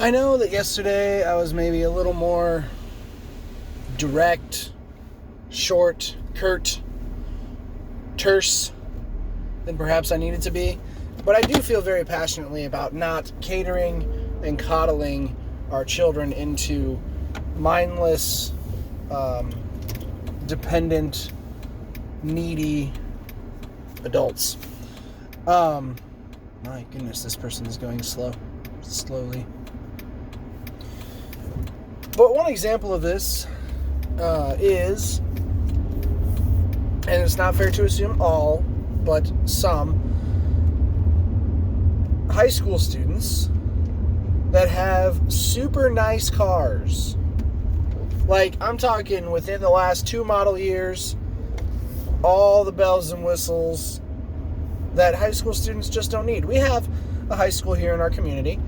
I know that yesterday I was maybe a little more direct, short, curt, terse than perhaps I needed to be, but I do feel very passionately about not catering and coddling our children into mindless, dependent, needy adults. My goodness, this person is going slowly. But one example of this is, and it's not fair to assume all, but some high school students that have super nice cars. Like, I'm talking within the last 2 model years, all the bells and whistles that high school students just don't need. We have a high school here in our community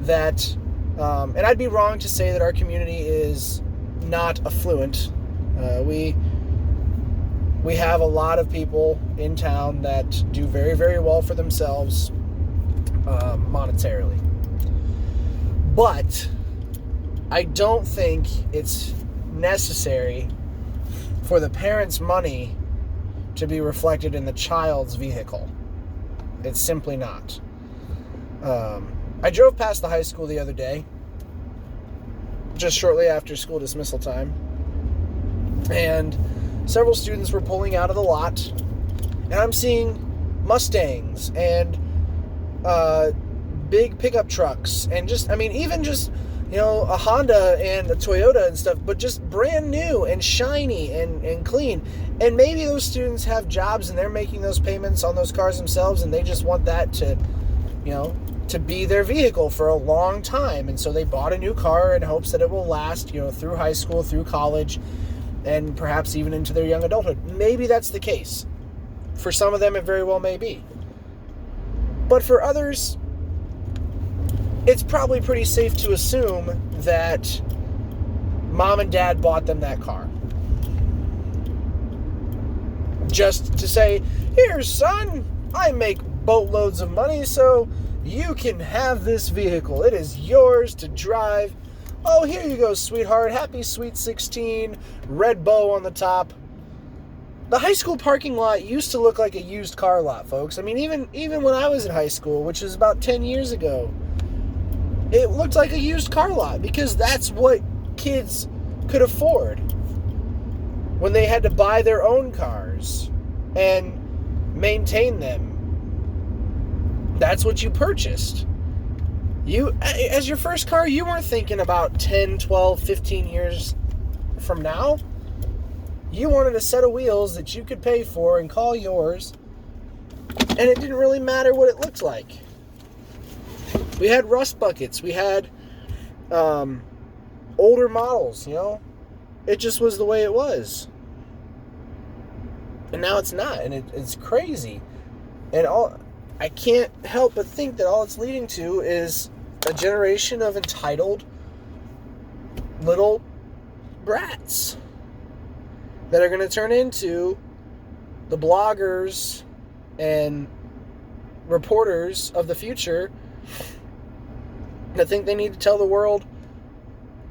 that, and I'd be wrong to say that our community is not affluent. We have a lot of people in town that do very, very well for themselves monetarily. But I don't think it's necessary for the parents' money to be reflected in the child's vehicle. It's simply not. I drove past the high school the other day, just shortly after school dismissal time, and several students were pulling out of the lot, and I'm seeing Mustangs and big pickup trucks, and even a Honda and a Toyota and stuff, but just brand new and shiny and clean. And maybe those students have jobs and they're making those payments on those cars themselves, and they just want that to be their vehicle for a long time. And so they bought a new car in hopes that it will last, through high school, through college, and perhaps even into their young adulthood. Maybe that's the case. For some of them, it very well may be. But for others, it's probably pretty safe to assume that mom and dad bought them that car. Just to say, here, son, I make boatloads of money, so you can have this vehicle. It is yours to drive. Oh, here you go, sweetheart. Happy Sweet 16, red bow on the top. The high school parking lot used to look like a used car lot, folks. I mean, even when I was in high school, which is about 10 years ago, it looked like a used car lot because that's what kids could afford when they had to buy their own cars and maintain them. That's what you purchased. You, as your first car, you weren't thinking about 10, 12, 15 years from now. You wanted a set of wheels that you could pay for and call yours, and it didn't really matter what it looked like. We had rust buckets. We had older models, It just was the way it was. And now it's not, and it's crazy. And I can't help but think that all it's leading to is a generation of entitled little brats that are going to turn into the bloggers and reporters of the future that think they need to tell the world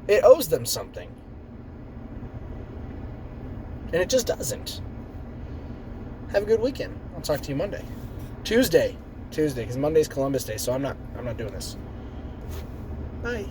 it owes them something. And it just doesn't. Have a good weekend. I'll talk to you Monday. Tuesday, because Monday's Columbus Day, so I'm not doing this. Bye.